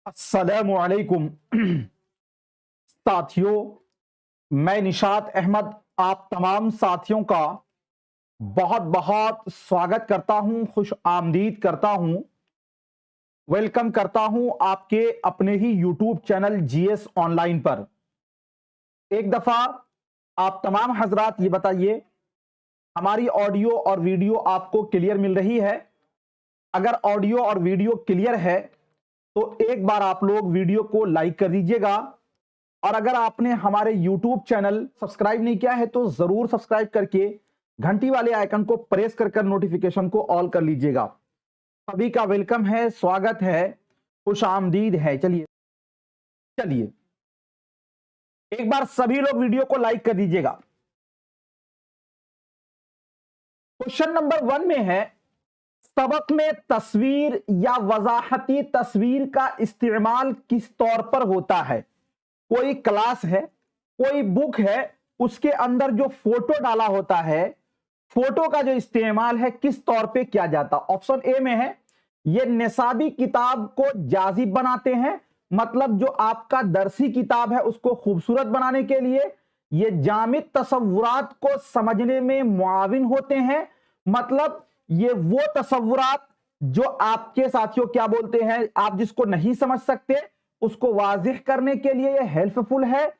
अस्सलामुअलैकुम साथियों, मैं निशात अहमद आप तमाम साथियों का बहुत बहुत स्वागत करता हूं, खुश आमदीद करता हूं, वेलकम करता हूं आपके अपने ही यूट्यूब चैनल जीएस ऑनलाइन पर। एक दफा आप तमाम हजरात ये बताइए, हमारी ऑडियो और वीडियो आपको क्लियर मिल रही है? अगर ऑडियो और वीडियो क्लियर है तो एक बार आप लोग वीडियो को लाइक कर दीजिएगा, और अगर आपने हमारे YouTube चैनल सब्सक्राइब नहीं किया है तो जरूर सब्सक्राइब करके घंटी वाले आइकन को प्रेस कर नोटिफिकेशन को ऑल कर लीजिएगा। सभी का वेलकम है, स्वागत है, खुश आमदीद है। चलिए चलिए एक बार सभी लोग वीडियो को लाइक कर दीजिएगा। क्वेश्चन नंबर 1 में है, सबक में तस्वीर या वजाहती तस्वीर का इस्तेमाल किस तौर पर होता है? कोई क्लास है, कोई बुक है, उसके अंदर जो फोटो डाला होता है, फोटो का जो इस्तेमाल है किस तौर पे किया जाता? ऑप्शन ए में है, ये निसाबी किताब को जाजिब बनाते हैं, मतलब जो आपका दरसी किताब है उसको खूबसूरत बनाने के लिए। ये जामिद तसव्वुरात को समझने में मुआविन होते हैं, मतलब ये वो तसव्वुरात जो आपके साथियों क्या बोलते हैं, आप जिसको नहीं समझ सकते उसको वाजिह करने के लिए ये हेल्पफुल है।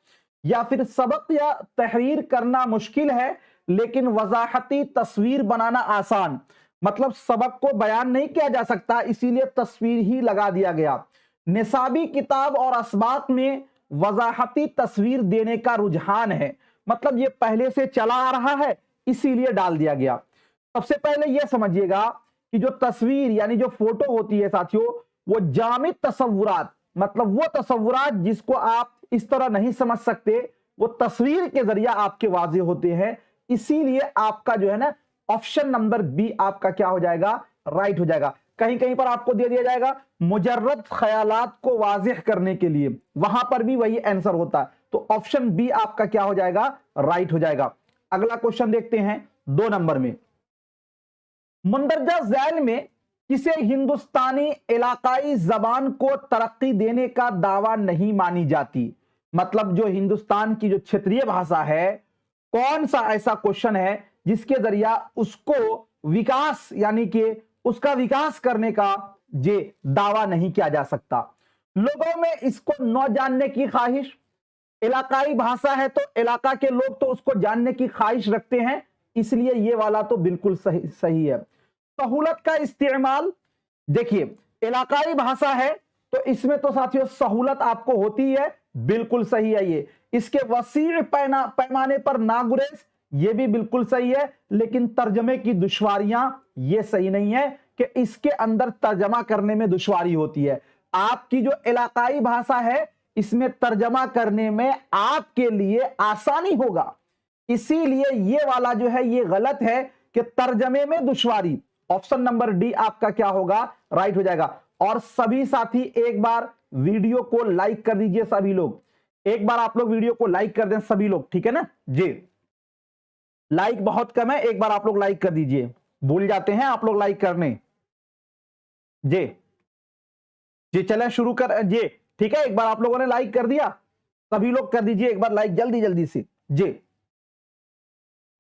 या फिर सबक या तहरीर करना मुश्किल है लेकिन वजाहती तस्वीर बनाना आसान, मतलब सबक को बयान नहीं किया जा सकता इसीलिए तस्वीर ही लगा दिया गया। निसाबी किताब और असबाक में वजाहती तस्वीर देने का रुझान है, मतलब ये पहले से चला आ रहा है इसीलिए डाल दिया गया। सबसे पहले यह समझिएगा कि जो तस्वीर यानी जो फोटो होती है साथियों, वो जामिद तसव्वुरात, मतलब वो तसव्वुरात जिसको आप इस तरह नहीं समझ सकते, वो तस्वीर के जरिए आपके वाज़ेह होते हैं। इसीलिए आपका जो है ना ऑप्शन नंबर बी आपका क्या हो जाएगा, राइट हो जाएगा। कहीं कहीं पर आपको दे दिया जाएगा मुजर्रद ख्यालात को वाज़ेह करने के लिए, वहां पर भी वही आंसर होता है, तो ऑप्शन बी आपका क्या हो जाएगा, राइट हो जाएगा। अगला क्वेश्चन देखते हैं 2 नंबर में, मुंदरजा झैल में किसे हिंदुस्तानी इलाकाई जबान को तरक्की देने का दावा नहीं मानी जाती? मतलब जो हिंदुस्तान की जो क्षेत्रीय भाषा है, कौन सा ऐसा क्वेश्चन है जिसके जरिया उसको विकास यानी कि उसका विकास करने का जे दावा नहीं किया जा सकता? लोगों में इसको न जानने की ख्वाहिश, इलाकाई भाषा है तो इलाका के लोग तो उसको जानने की ख्वाहिश रखते हैं, इसलिए ये वाला तो बिल्कुल सही सही है। सहूलत का इस्तेमाल, देखिए इलाकाई भाषा है तो इसमें तो साथियों सहूलत आपको होती है, बिल्कुल सही है ये। इसके वसीर पैमाने पर नागुरेज, ये भी बिल्कुल सही है, लेकिन तर्जमे की दुश्वारियां, ये सही नहीं है कि इसके अंदर तर्जमा करने में दुश्वारी होती है। आपकी जो इलाकाई भाषा है इसमें तर्जमा करने में आपके लिए आसानी होगा, इसीलिए ये वाला जो है ये गलत है कि तर्जमे में दुश्वारी। ऑप्शन नंबर डी आपका क्या होगा, राइट हो जाएगा। और सभी साथी एक बार वीडियो को लाइक कर दीजिए, सभी लोग एक बार आप लोग वीडियो को लाइक कर दें सभी लोग, ठीक है ना जी। लाइक बहुत कम है, एक बार आप लोग लाइक कर दीजिए, भूल जाते हैं आप लोग लाइक करने जी। जी चलें शुरू कर जी, ठीक है, एक बार आप लोगों ने लाइक कर दिया, सभी लोग कर दीजिए एक बार लाइक जल्दी जल्दी से जी।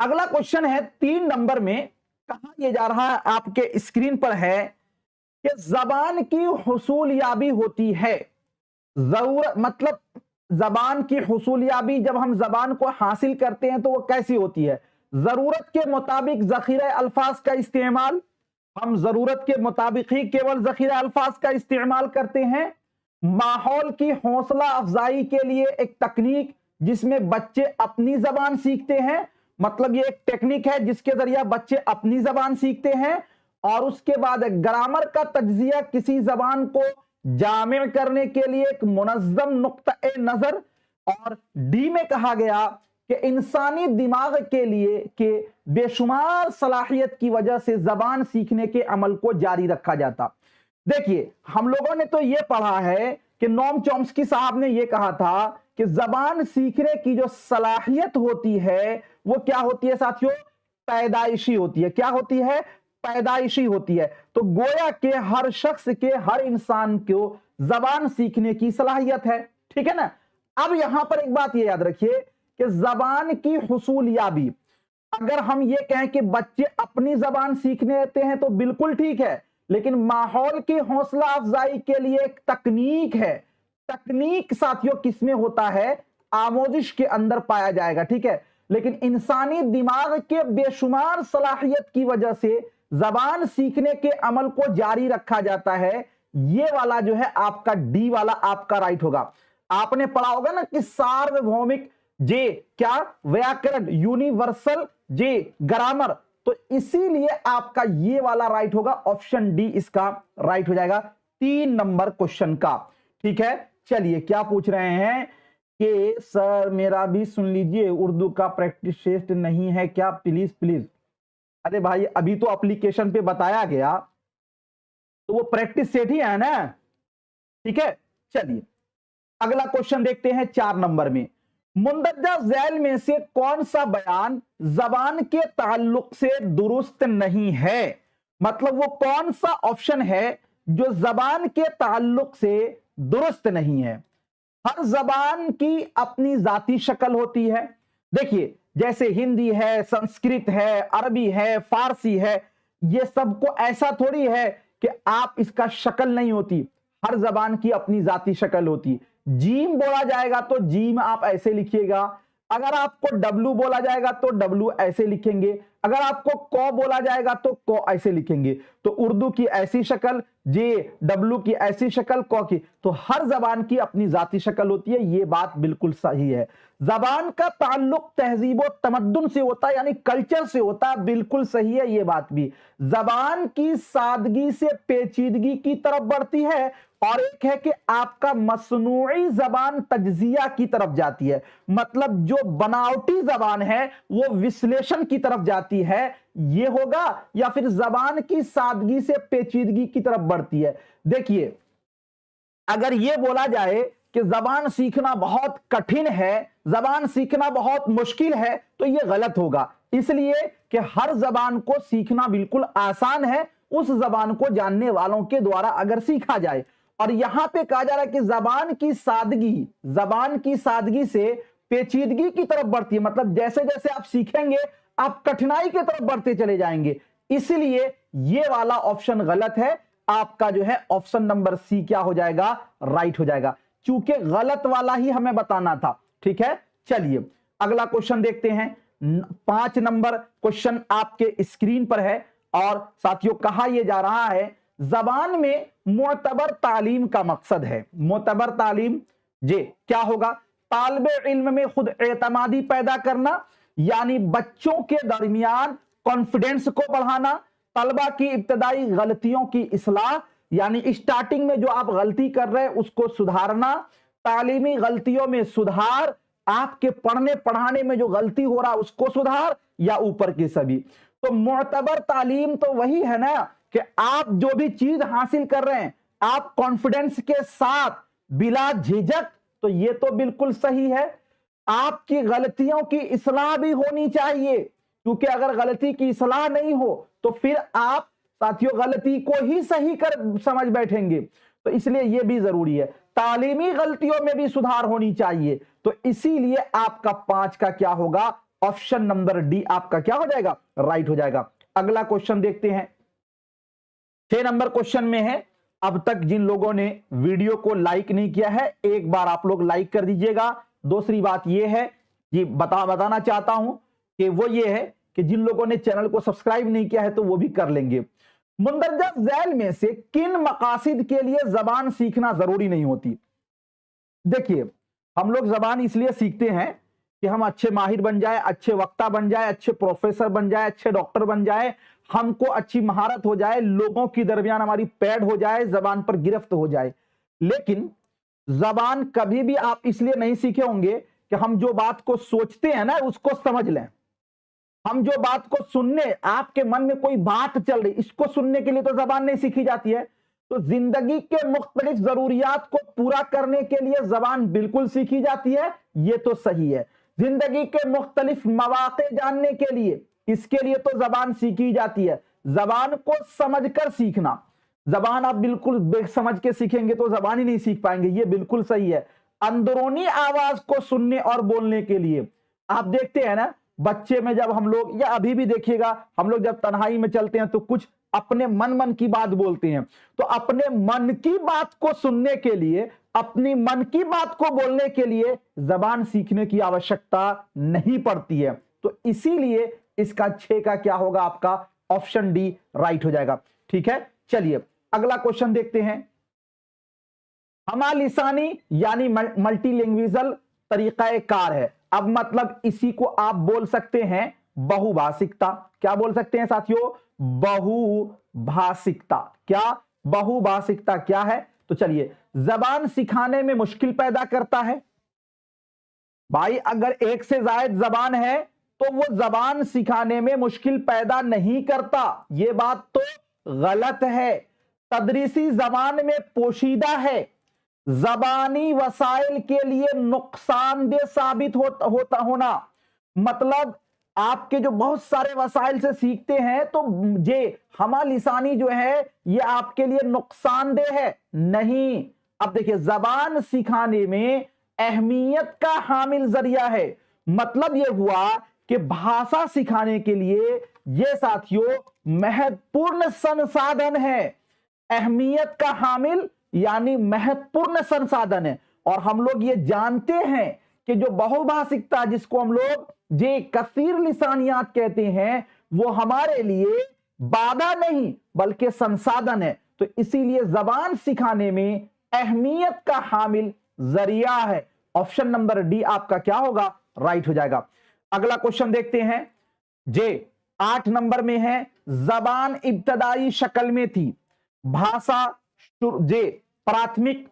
अगला क्वेश्चन है 3 नंबर में, कहा यह जा रहा है आपके स्क्रीन पर है कि जबान की हुसूलियाबी होती है, जरूरत मतलब जबान की हुसूलियाबी जब हम जबान को हासिल करते हैं तो वो कैसी होती है? जरूरत के मुताबिक जखीरा अल्फाज का इस्तेमाल, हम जरूरत के मुताबिक ही केवल जखीरा अल्फाज का इस्तेमाल करते हैं। माहौल की हौसला अफजाई के लिए एक तकनीक जिसमें बच्चे अपनी जबान सीखते हैं, मतलब ये एक टेक्निक है जिसके जरिए बच्चे अपनी जबान सीखते हैं। और उसके बाद ग्रामर का तज्जिया, किसी जबान को जामिर करने के लिए एक मुनज़्ज़म नुक्ता नजर। और डी में कहा गया कि इंसानी दिमाग के लिए के बेशुमार सलाहियत की वजह से जबान सीखने के अमल को जारी रखा जाता। देखिए हम लोगों ने तो यह पढ़ा है कि नोम चॉम्स्की साहब ने यह कहा था कि जबान सीखने की जो सलाहियत होती है वो क्या होती है साथियों, पैदाइशी होती है। क्या होती है, पैदाइशी होती है। तो गोया के हर शख्स के, हर इंसान को जबान सीखने की सलाहियत है। ठीक है ना। अब यहां पर एक बात ये याद रखिए कि जबान की हुसूलियाबी, अगर हम ये कहें कि बच्चे अपनी जबान सीखने देते हैं तो बिल्कुल ठीक है, लेकिन माहौल की हौसला अफजाई के लिए एक तकनीक है। तकनीक साथियों किसमें होता है? आमोजिश के अंदर पाया जाएगा। ठीक है। लेकिन इंसानी दिमाग के बेशुमार सलाहियत की वजह से जबान सीखने के अमल को जारी रखा जाता है। ये वाला जो है आपका डी वाला आपका राइट होगा। आपने पढ़ा होगा ना कि सार्वभौमिक जे क्या? व्याकरण, यूनिवर्सल जे ग्रामर। तो इसीलिए आपका ये वाला राइट होगा, ऑप्शन डी इसका राइट हो जाएगा 3 नंबर क्वेश्चन का। ठीक है। चलिए क्या पूछ रहे हैं कि सर मेरा भी सुन लीजिए, उर्दू का प्रैक्टिस टेस्ट नहीं है क्या? Please please. अरे भाई अभी तो एप्लीकेशन पे बताया गया, तो वो प्रैक्टिस सेट ही है ना। ठीक है। चलिए अगला क्वेश्चन देखते हैं 4 नंबर में। मुंदरजा झैल में से कौन सा बयान जबान के ताल्लुक से दुरुस्त नहीं है? मतलब वो कौन सा ऑप्शन है जो जबान के ताल्लुक से दुरुस्त नहीं है? हर जबान की अपनी जाती शक्ल होती है। देखिए जैसे हिंदी है, संस्कृत है, अरबी है, फारसी है, ये सबको ऐसा थोड़ी है कि आप इसका शक्ल नहीं होती। हर जबान की अपनी जाती शक्ल होती। जीम बोला जाएगा तो जीम आप ऐसे लिखिएगा, अगर आपको डब्लू बोला जाएगा तो डब्लू ऐसे लिखेंगे, अगर आपको कौ बोला जाएगा तो कौ ऐसे लिखेंगे। तो उर्दू की ऐसी शक्ल, जे डब्लू की ऐसी शक्ल, कौ की। तो हर जबान की अपनी जाती शक्ल होती है। ये बात बिल्कुल सही है। जबान का ताल्लुक तहजीब और तमद्दुन से होता है, यानी कल्चर से होता है। बिल्कुल सही है ये बात भी। जबान की सादगी से पेचीदगी की तरफ बढ़ती है, और एक है कि आपका मसनूई जबान तज्जिया की तरफ जाती है। मतलब जो बनावटी जबान है वो विश्लेषण की तरफ जाती है, ये होगा। या फिर जबान की सादगी से पेचीदगी की तरफ बढ़ती है। देखिए अगर ये बोला जाए कि जबान सीखना बहुत कठिन है, जबान सीखना बहुत मुश्किल है, तो ये गलत होगा। इसलिए कि हर जबान को सीखना बिल्कुल आसान है, उस जबान को जानने वालों के द्वारा अगर सीखा जाए। और यहां पे कहा जा रहा है कि जबान की सादगी से पेचीदगी की तरफ बढ़ती है। मतलब जैसे जैसे आप सीखेंगे आप कठिनाई की तरफ बढ़ते चले जाएंगे। इसलिए ये वाला ऑप्शन गलत है। आपका जो है ऑप्शन नंबर सी क्या हो जाएगा? राइट हो जाएगा, क्योंकि गलत वाला ही हमें बताना था। ठीक है। चलिए अगला क्वेश्चन देखते हैं। 5 नंबर क्वेश्चन आपके स्क्रीन पर है, और साथियों कहा यह जा रहा है जबान में मोतबर तालीम का मकसद है। मोतबर तालीम जे क्या होगा? तालिबे इल्म में खुद एतमादी पैदा करना, यानी बच्चों के दरमियान कॉन्फिडेंस को बढ़ाना, तलबा की इब्तदाई गलतियों की इस्लाह, यानी स्टार्टिंग में जो आप गलती कर रहे हैं उसको सुधारना, तालीमी गलतियों में सुधार, आपके पढ़ने पढ़ाने में जो गलती हो रहा है उसको सुधार, या ऊपर के सभी। तो मोतबर तालीम तो वही है ना कि आप जो भी चीज हासिल कर रहे हैं आप कॉन्फिडेंस के साथ, बिला झिझक। तो ये तो बिल्कुल सही है। आपकी गलतियों की इस्लाह भी होनी चाहिए, क्योंकि अगर गलती की इस्लाह नहीं हो तो फिर आप साथियों गलती को ही सही कर समझ बैठेंगे। तो इसलिए यह भी जरूरी है, तालीमी गलतियों में भी सुधार होनी चाहिए। तो इसीलिए आपका 5 का क्या होगा? ऑप्शन नंबर डी आपका क्या हो जाएगा? राइट हो जाएगा। अगला क्वेश्चन देखते हैं। 6 नंबर क्वेश्चन में है, अब तक जिन लोगों ने वीडियो को लाइक नहीं किया है एक बार आप लोग लाइक कर दीजिएगा। दूसरी बात यह है, ये बताना चाहता हूं कि वो ये है कि जिन लोगों ने चैनल को सब्सक्राइब नहीं किया है तो वो भी कर लेंगे। मुंदरजा झैल में से किन मकासिद के लिए जबान सीखना जरूरी नहीं होती? देखिए हम लोग जबान इसलिए सीखते हैं कि हम अच्छे माहिर बन जाए, अच्छे वक्ता बन जाए, अच्छे प्रोफेसर बन जाए, अच्छे डॉक्टर बन जाए, हमको अच्छी महारत हो जाए, लोगों की दरमियान हमारी पैड हो जाए, जबान पर गिरफ्त हो जाए। लेकिन जबान कभी भी आप इसलिए नहीं सीखे होंगे कि हम जो बात को सोचते हैं ना उसको समझ लें। हम जो बात को सुनने, आपके मन में कोई बात चल रही, इसको सुनने के लिए तो जबान नहीं सीखी जाती है। तो जिंदगी के मुख्तलिफ जरूरियात को पूरा करने के लिए जबान बिल्कुल सीखी जाती है, ये तो सही है। जिंदगी के मुख्तलिफ मौके जानने के लिए, इसके लिए तो जबान सीखी जाती है। जबान को समझकर सीखना, जबान आप बिल्कुल समझ के सीखेंगे तो जबान ही नहीं सीख पाएंगे, ये बिल्कुल सही है। अंदरूनी आवाज को सुनने और बोलने के लिए आप देखते हैं ना, बच्चे में जब हम लोग, या अभी भी देखिएगा, हम लोग जब तन्हाई में चलते हैं तो कुछ अपने मन की बात बोलते हैं। तो अपने मन की बात को सुनने के लिए, अपनी मन की बात को बोलने के लिए जबान सीखने की आवश्यकता नहीं पड़ती है। तो इसीलिए इसका 6 का क्या होगा आपका, ऑप्शन डी राइट हो जाएगा। ठीक है, चलिए अगला क्वेश्चन देखते हैं। हमालिसानी यानी मल्टीलैंग्वेजल तरीका कार है। अब मतलब इसी को आप बोल सकते हैं बहुभाषिकता। क्या बोल सकते हैं साथियों, बहुभाषिकता। क्या बहुभाषिकता क्या है, तो चलिए, जबान सिखाने में मुश्किल पैदा करता है। भाई अगर एक से ज्यादा जबान है तो वो जबान सिखाने में मुश्किल पैदा नहीं करता, ये बात तो गलत है। तदरीसी जबान में पोशीदा है, जबानी वसाइल के लिए नुकसानदेह साबित होना। मतलब आपके जो बहुत सारे वसाइल से सीखते हैं तो ये हमालिसानी जो है ये आपके लिए नुकसानदेह है नहीं। अब देखिए, जबान सिखाने में अहमियत का हामिल जरिया है। मतलब यह हुआ कि भाषा सिखाने के लिए यह साथियों महत्वपूर्ण संसाधन है। अहमियत का हामिल यानी महत्वपूर्ण संसाधन है। और हम लोग ये जानते हैं कि जो बहुभाषिकता, जिसको हम लोग जे कसीर लिसानियात कहते हैं, वो हमारे लिए बाधा नहीं बल्कि संसाधन है। तो इसीलिए जबान सिखाने में अहमियत का हामिल जरिया है। ऑप्शन नंबर डी आपका क्या होगा, राइट हो जाएगा। अगला क्वेश्चन देखते हैं, जे 8 नंबर में है, जबान इब्तदाई शक्ल में थी, भाषा जे प्राथमिक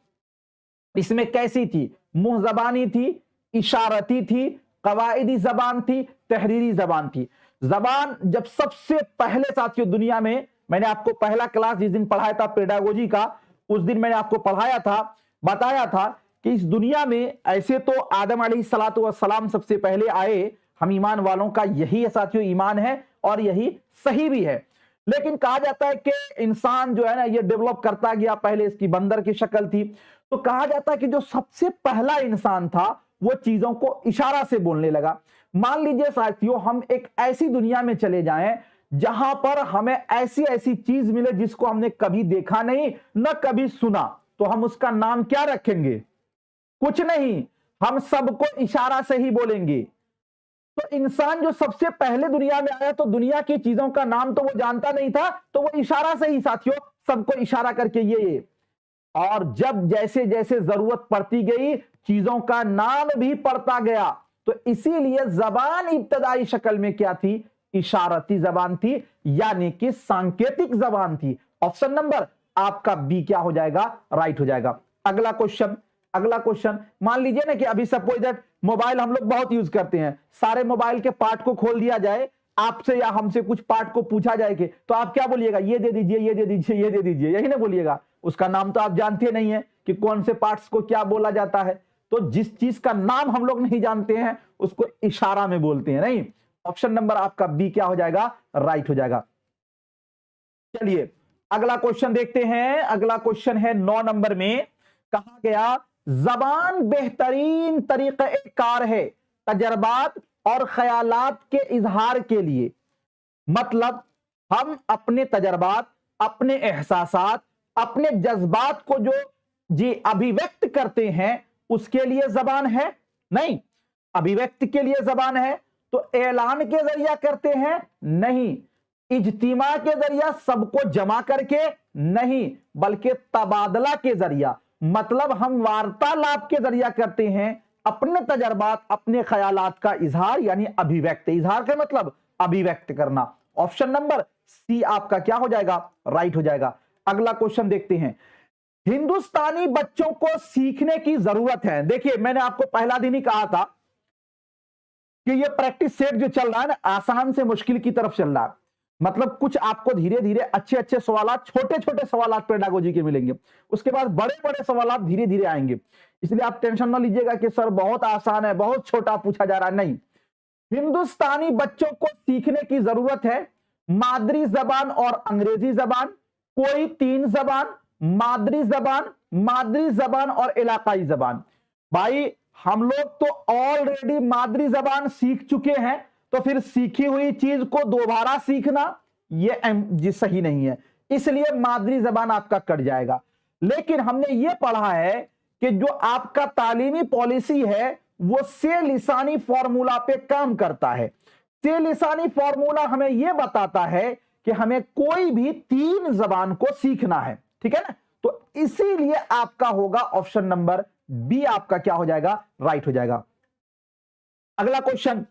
इसमें कैसी थी, मुंह जबानी थी, इशारती थी, कवायदी जबान थी, तहरीरी जबान थी। जबान जब सबसे पहले साथियों दुनिया में, मैंने आपको पहला क्लास जिस दिन पढ़ाया था पेडागोजी का, उस दिन मैंने आपको पढ़ाया था, बताया था कि इस दुनिया में ऐसे तो आदम अलैहिस्सलातु वस्सलाम सबसे पहले आए, हम ईमान वालों का यही साथियों ईमान है और यही सही भी है। लेकिन कहा जाता है कि इंसान जो है ना ये डेवलप करता गया, पहले इसकी बंदर की शक्ल थी। तो कहा जाता है कि जो सबसे पहला इंसान था वो चीजों को इशारा से बोलने लगा। मान लीजिए साथियों हम एक ऐसी दुनिया में चले जाएं जहां पर हमें ऐसी ऐसी चीज मिले जिसको हमने कभी देखा नहीं न कभी सुना, तो हम उसका नाम क्या रखेंगे, कुछ नहीं, हम सबको इशारा से ही बोलेंगे। तो इंसान जो सबसे पहले दुनिया में आया तो दुनिया की चीजों का नाम तो वो जानता नहीं था, तो वो इशारा से ही साथियों सबको इशारा करके ये। और जब जैसे जैसे जरूरत पड़ती गई चीजों का नाम भी पड़ता गया। तो इसीलिए जबान इब्तदाई शक्ल में क्या थी, इशारती जबान थी, यानी कि सांकेतिक जबान थी। ऑप्शन नंबर आपका बी क्या हो जाएगा, राइट हो जाएगा। अगला क्वेश्चन मान लीजिए ना कि अभी सपोज दैट मोबाइल हम लोग बहुत यूज करते हैं, सारे मोबाइल के पार्ट को खोल दिया जाए, आपसे या हमसे कुछ पार्ट को पूछा जाए कि तो आप क्या बोलिएगा, ये दे दीजिए, ये दे दीजिए, ये दे दीजिए, यही ना बोलिएगा। उसका नाम तो आप जानते नहीं है कि कौन से पार्ट्स को क्या बोला जाता है। तो जिस चीज का नाम हम लोग नहीं जानते हैं उसको इशारा में बोलते हैं, नहीं। ऑप्शन नंबर आपका बी क्या हो जाएगा, राइट हो जाएगा। चलिए अगला क्वेश्चन देखते हैं। अगला क्वेश्चन है 9 नंबर में, कहा गया जबान बेहतरीन तरीका कार है तजर्बात और ख्यालात के इजहार के लिए। मतलब हम अपने तजर्बात, अपने एहसासात, अपने जज्बात को जो जी अभिव्यक्त करते हैं उसके लिए जबान है नहीं। अभिव्यक्ति के लिए जबान है तो ऐलान के जरिया करते हैं नहीं, इज्तिमा के जरिया सबको जमा करके नहीं, बल्कि तबादला के जरिया। मतलब हम वार्तालाप के जरिया करते हैं अपने तजर्बात, अपने ख्यालात का इजहार, यानी अभिव्यक्त। इजहार का मतलब अभिव्यक्त करना। ऑप्शन नंबर सी आपका क्या हो जाएगा, राइट हो जाएगा। अगला क्वेश्चन देखते हैं, हिंदुस्तानी बच्चों को सीखने की जरूरत है। देखिए मैंने आपको पहला दिन ही कहा था कि ये प्रैक्टिस सेट जो चल रहा है ना, आसान से मुश्किल की तरफ चल रहा है। मतलब कुछ आपको धीरे धीरे अच्छे अच्छे सवालात, छोटे छोटे सवालात पेडागोजी के मिलेंगे, उसके बाद बड़े बड़े सवालात धीरे धीरे आएंगे। इसलिए आप टेंशन ना लीजिएगा कि सर बहुत आसान है, बहुत छोटा पूछा जा रहा है, नहीं। हिंदुस्तानी बच्चों को सीखने की जरूरत है मादरी जबान और अंग्रेजी जबान, कोई 3 जबान, मादरी जबान और इलाकाई जबान। भाई हम लोग तो ऑलरेडी मादरी जबान सीख चुके हैं, तो फिर सीखी हुई चीज को दोबारा सीखना ये सही नहीं है, इसलिए मादरी जबान आपका कट जाएगा। लेकिन हमने ये पढ़ा है कि जो आपका तालीमी पॉलिसी है वो से लिसानी फॉर्मूला पे काम करता है। से लिसानी फॉर्मूला हमें यह बताता है कि हमें कोई भी 3 जबान को सीखना है, ठीक है ना। तो इसीलिए आपका होगा ऑप्शन नंबर बी, आपका क्या हो जाएगा, राइट हो जाएगा। अगला क्वेश्चन,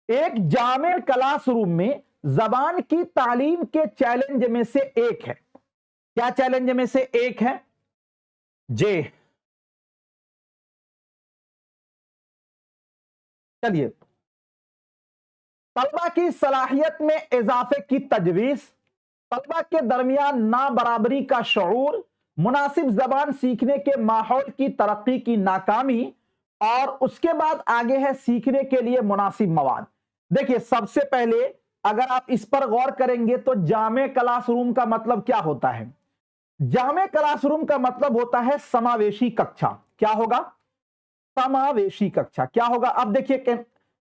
एक जामे क्लासरूम में जबान की तालीम के चैलेंज में से एक है, क्या चैलेंज में से एक है, जे चलिए, तलबा की सलाहियत में इजाफे की तजवीज, तलबा के दरमियान ना बराबरी का शऊर, मुनासिब जबान सीखने के माहौल की तरक्की की नाकामी, और उसके बाद आगे है सीखने के लिए मुनासिब मवाद। देखिए सबसे पहले अगर आप इस पर गौर करेंगे तो जामे क्लासरूम का मतलब क्या होता है। जामे क्लासरूम का मतलब होता है समावेशी कक्षा। क्या होगा, समावेशी कक्षा। क्या होगा, अब देखिए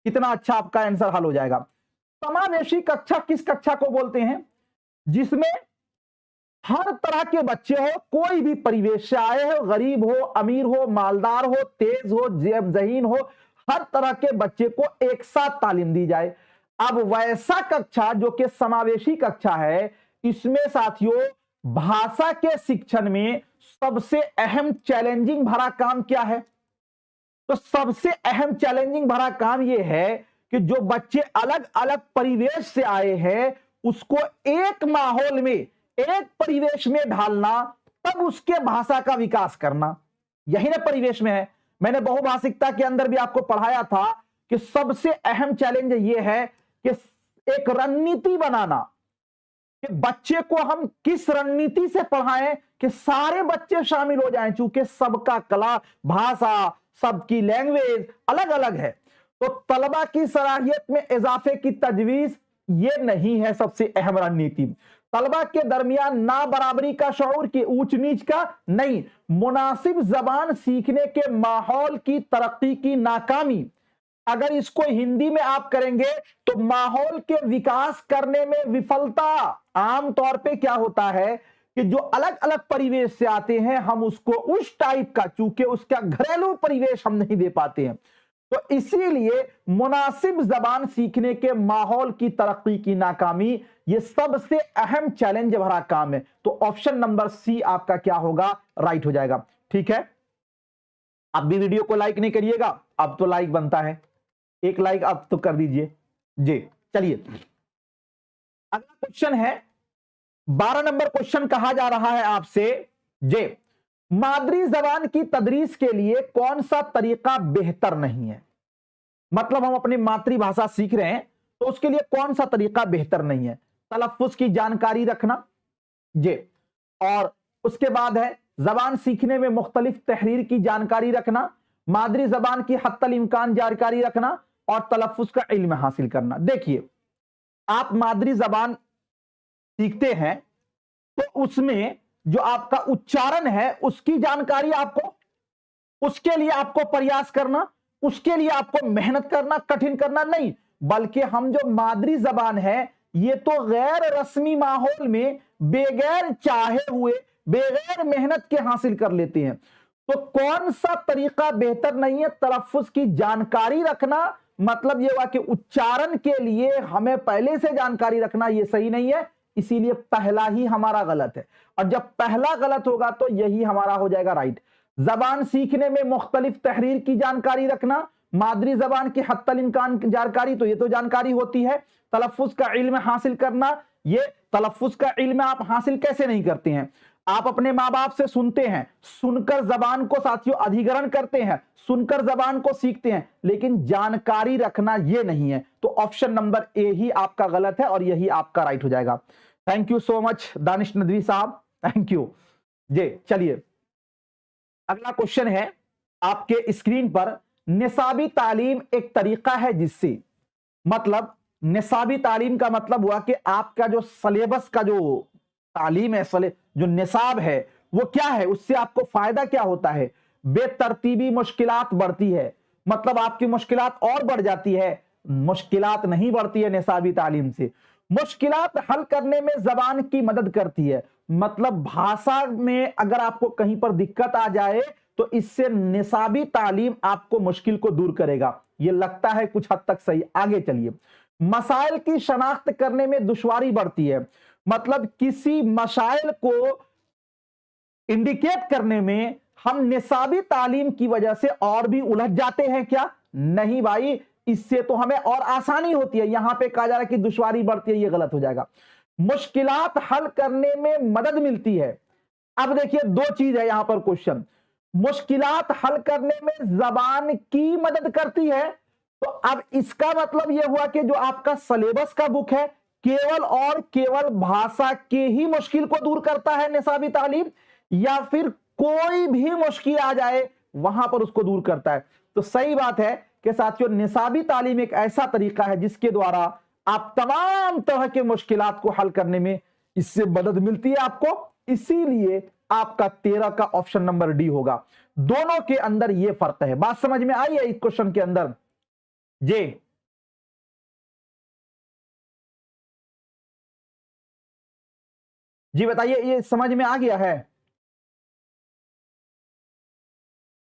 कितना अच्छा आपका आंसर हल हो जाएगा। समावेशी कक्षा किस कक्षा को बोलते हैं, जिसमें हर तरह के बच्चे हो, कोई भी परिवेश से आए हो, गरीब हो, अमीर हो, मालदार हो, तेज हो, जहीन हो, हर तरह के बच्चे को एक साथ तालीम दी जाए। अब वैसा कक्षा जो कि समावेशी कक्षा है, इसमें साथियों भाषा के शिक्षण में सबसे अहम चैलेंजिंग भरा काम क्या है। तो सबसे अहम चैलेंजिंग भरा काम यह है कि जो बच्चे अलग अलग परिवेश से आए हैं उसको एक माहौल में, एक परिवेश में ढालना, तब उसके भाषा का विकास करना, यही ना परिवेश में है। मैंने बहुभाषिकता के अंदर भी आपको पढ़ाया था कि सबसे अहम चैलेंज यह है कि एक रणनीति बनाना, कि बच्चे को हम किस रणनीति से पढ़ाएं कि सारे बच्चे शामिल हो जाएं, चूंकि सबका कला, भाषा, सबकी लैंग्वेज अलग अलग है। तो तलबा की सलाहियत में इजाफे की तजवीज ये नहीं है सबसे अहम रणनीति। तलबा के दरमियान ना बराबरी का शऊर की ऊंच नीच का नहीं, मुनासिब जबान सीखने के माहौल की तरक्की की नाकामी। अगर इसको हिंदी में आप करेंगे तो माहौल के विकास करने में विफलता। आमतौर पे क्या होता है कि जो अलग अलग परिवेश से आते हैं हम उसको उस टाइप का, चूंकि उसका घरेलू परिवेश हम नहीं दे पाते हैं, तो इसीलिए मुनासिब जबान सीखने के माहौल की तरक्की की नाकामी ये सबसे अहम चैलेंज भरा काम है। तो ऑप्शन नंबर सी आपका क्या होगा, राइट हो जाएगा। ठीक है, अब भी वीडियो को लाइक नहीं करिएगा, अब तो लाइक बनता है, एक लाइक अब तो कर दीजिए जी। चलिए अगला क्वेश्चन है, 12 नंबर क्वेश्चन कहा जा रहा है आपसे, जे मादरी जबान की तदरीस के लिए कौन सा तरीका बेहतर नहीं है। मतलब हम अपनी मातृभाषा सीख रहे हैं तो उसके लिए कौन सा तरीका बेहतर नहीं है। तलफ्फुज की जानकारी रखना जे, और उसके बाद है जबान सीखने में मुख्तलिफ तहरीर की जानकारी रखना, मादरी जबान की हत्तल इम्कान जानकारी रखना, और तलफ्फुज का इल्म हासिल करना। देखिए आप मादरी जबान सीखते हैं तो उसमें जो आपका उच्चारण है उसकी जानकारी आपको, उसके लिए आपको प्रयास करना, उसके लिए आपको मेहनत करना, कठिन करना नहीं, बल्कि हम जो मादरी जबान है ये तो गैर रस्मी माहौल में बेगैर चाहे हुए, बेगैर मेहनत के हासिल कर लेते हैं। तो कौन सा तरीका बेहतर नहीं है, तलफ्फुज की जानकारी रखना, मतलब यह हुआ कि उच्चारण के लिए हमें पहले से जानकारी रखना ये सही नहीं है, इसीलिए पहला ही हमारा गलत है। और जब पहला गलत होगा तो यही हमारा हो जाएगा राइट। जबान सीखने में मुख्तलिफ तहरीर की जानकारी रखना, मादरी जबान की हत्तल इम्कान जानकारी, तो ये तो जानकारी होती है। तलफ्फुज का इल्म हासिल करना, ये तलफ्फुज का इल्म आप हासिल कैसे नहीं करते हैं, आप अपने माँ बाप से सुनते हैं, सुनकर जबान को साथियों अधिग्रहण करते हैं, सुनकर जबान को सीखते हैं, लेकिन जानकारी रखना ये नहीं है। तो ऑप्शन नंबर ए ही आपका गलत है और यही आपका राइट हो जाएगा। Thank you so much Danish Nadvi साहब, थैंक यू जी। चलिए अगला क्वेश्चन है आपके स्क्रीन पर, निसाबी तालीम एक तरीका है जिससे, मतलब निसाबी तालीम का मतलब हुआ कि आपका जो सिलेबस का जो तालीम है, जो निसाब है वो क्या है, उससे आपको फायदा क्या होता है, बेतरतीबी मुश्किलात बढ़ती है, मतलब आपकी मुश्किलात और बढ़ जाती है। मुश्किलात नहीं बढ़ती है निसाबी तालीम से, मुश्किलात हल करने में जबान की मदद करती है। मतलब भाषा में अगर आपको कहीं पर दिक्कत आ जाए तो इससे निसाबी तालीम आपको मुश्किल को दूर करेगा। ये लगता है कुछ हद तक सही। आगे चलिए, मसाइल की शनाख्त करने में दुश्वारी बढ़ती है, मतलब किसी मसाइल को इंडिकेट करने में हम निसाबी तालीम की वजह से और भी उलझ जाते हैं क्या? नहीं भाई, इससे तो हमें और आसानी होती है। यहां पे कहा जा रहा है कि दुश्वारी बढ़ती है, ये गलत हो जाएगा। मुश्किलात हल करने में मदद मिलती है। अब देखिए दो चीज है यहां पर क्वेश्चन, मुश्किलात हल करने में जबान की मदद करती है, तो अब इसका मतलब यह हुआ कि जो आपका सिलेबस का बुक है केवल और केवल भाषा के ही मुश्किल को दूर करता है निसाबी तालीम, या फिर कोई भी मुश्किल आ जाए वहां पर उसको दूर करता है? तो सही बात है कि साथियों निसाबी तालीम एक ऐसा तरीका है जिसके द्वारा आप तमाम तरह के मुश्किलात को हल करने में इससे मदद मिलती है आपको। इसीलिए आपका 13 का ऑप्शन नंबर डी होगा। दोनों के अंदर यह फर्क है। बात समझ में आई है इस क्वेश्चन के अंदर? जी बताइए, ये समझ में आ गया है?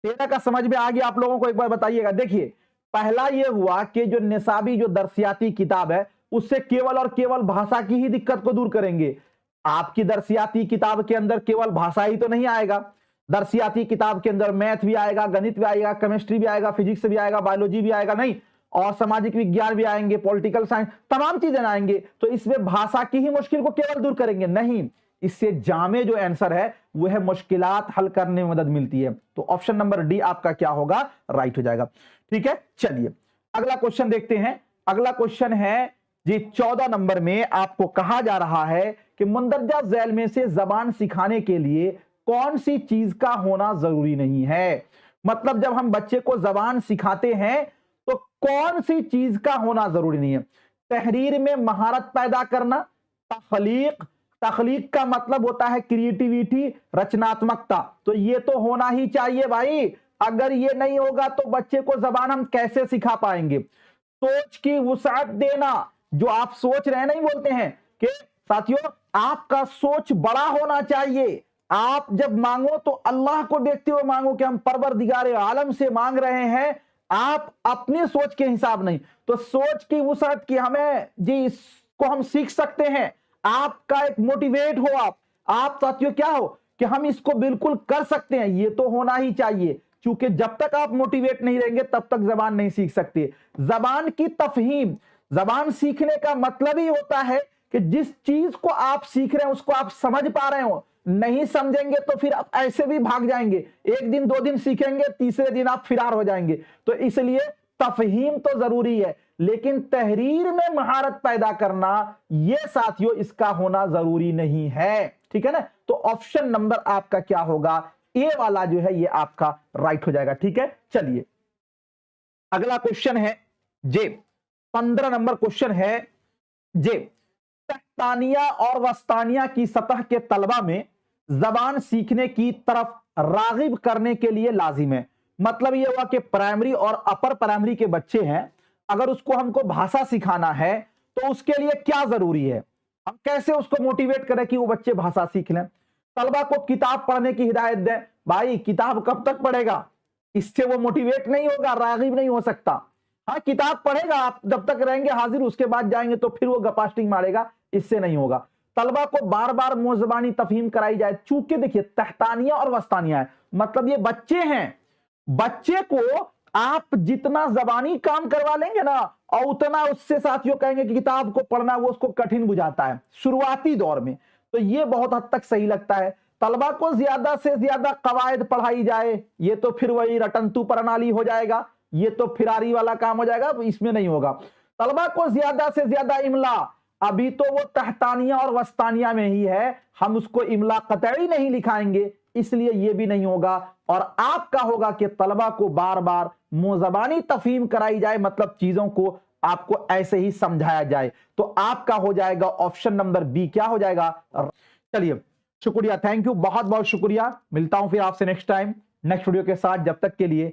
13 का समझ में आ गया आप लोगों को? एक बार बताइएगा। देखिए पहला यह हुआ कि जो निसाबी जो दरसियाती किताब है उससे केवल और केवल भाषा की ही दिक्कत को दूर करेंगे। आपकी दरसियाती किताब के अंदर केवल भाषा ही तो नहीं आएगा, दरसियाती किताब के अंदर मैथ भी आएगा, गणित भी आएगा, केमिस्ट्री भी आएगा, फिजिक्स भी आएगा, बायोलॉजी भी आएगा, नहीं, और सामाजिक विज्ञान भी आएंगे, पॉलिटिकल साइंस, तमाम चीजें आएंगे। तो इसमें भाषा की ही मुश्किल को केवल दूर करेंगे? नहीं, इससे जामे जो आंसर है वो है मुश्किलात हल करने में मदद मिलती है। तो ऑप्शन नंबर डी आपका क्या होगा? राइट हो जाएगा। ठीक है, चलिए अगला क्वेश्चन देखते हैं। अगला क्वेश्चन है जी 14 नंबर में आपको कहा जा रहा है कि मुंदरजा झैल में से जबान सिखाने के लिए कौन सी चीज का होना जरूरी नहीं है। मतलब जब हम बच्चे को जबान सिखाते हैं तो कौन सी चीज का होना जरूरी नहीं है? तहरीर में महारत पैदा करना, तखलीक, तखलीक का मतलब होता है क्रिएटिविटी, रचनात्मकता, तो ये तो होना ही चाहिए भाई। अगर ये नहीं होगा तो बच्चे को जबान हम कैसे सिखा पाएंगे? सोच की वुसाअत देना, जो आप सोच रहे हैं, नहीं बोलते हैं कि साथियों आपका सोच बड़ा होना चाहिए। आप जब मांगो तो अल्लाह को देखते हुए मांगो कि हम परवरदिगारे आलम से मांग रहे हैं, आप अपनी सोच के हिसाब नहीं। तो सोच की वुसाअत की हमें जी इसको हम सीख सकते हैं। आपका एक मोटिवेट हो, आप साथियों क्या हो कि हम इसको बिल्कुल कर सकते हैं, ये तो होना ही चाहिए। क्योंकि जब तक आप मोटिवेट नहीं रहेंगे तब तक जबान नहीं सीख सकते। जबान की तफहीम, जबान सीखने का मतलब ही होता है कि जिस चीज को आप सीख रहे हैं उसको आप समझ पा रहे हो। नहीं समझेंगे तो फिर आप ऐसे भी भाग जाएंगे, एक दिन दो दिन सीखेंगे, तीसरे दिन आप फिरार हो जाएंगे। तो इसलिए तफहीम तो जरूरी है, लेकिन तहरीर में महारत पैदा करना यह साथियों इसका होना जरूरी नहीं है। ठीक है ना? तो ऑप्शन नंबर आपका क्या होगा? ए वाला जो है ये आपका राइट हो जाएगा। ठीक है, चलिए अगला क्वेश्चन है जे 15 नंबर क्वेश्चन है जे तहतानिया और वस्तानिया की सतह के तलबा में जबान सीखने की तरफ रागिब करने के लिए लाजिम है। मतलब यह हुआ कि प्राइमरी और अपर प्राइमरी के बच्चे हैं, अगर उसको हमको भाषा सिखाना है तो उसके लिए क्या जरूरी है, हम कैसे उसको मोटिवेट करें कि वो बच्चे भाषा सीख लें। तलबा को किताब पढ़ने की हिदायत दें। भाई किताब कब तक पढ़ेगा? इससे वो मोटिवेट नहीं होगा, रागिब नहीं हो सकता। हाँ किताब पढ़ेगा, आप जब तक रहेंगे हाजिर, उसके बाद जाएंगे तो फिर वो गपास्टिंग मारेगा, इससे नहीं होगा। तलबा को बार बार मुज़बानी तफहीम कराई जाए। चूंकि देखिए तहतानिया और वस्तानिया है, मतलब ये बच्चे हैं, बच्चे को आप जितना जबानी काम करवा लेंगे ना और उतना उससे साथियों कहेंगे कि किताब को पढ़ना वो उसको कठिन बुझाता है शुरुआती दौर में। तो ये बहुत हद तक सही लगता है। तलबा को ज्यादा से ज्यादा कवायद पढ़ाई जाए, ये तो फिर वही रटंतु प्रणाली हो जाएगा, ये तो फिरारी वाला काम हो जाएगा, इसमें नहीं होगा। तलबा को ज्यादा से ज्यादा इमला, अभी तो वो तहतानिया और वस्तानिया में ही है, हम उसको इमला कतई नहीं लिखाएंगे, इसलिए ये भी नहीं होगा। और आपका होगा कि तलबा को बार बार मुज़बानी तफहीम कराई जाए, मतलब चीजों को आपको ऐसे ही समझाया जाए। तो आपका हो जाएगा ऑप्शन नंबर बी, क्या हो जाएगा? चलिए शुक्रिया, थैंक यू, बहुत बहुत शुक्रिया। मिलता हूं फिर आपसे नेक्स्ट टाइम नेक्स्ट वीडियो के साथ। जब तक के लिए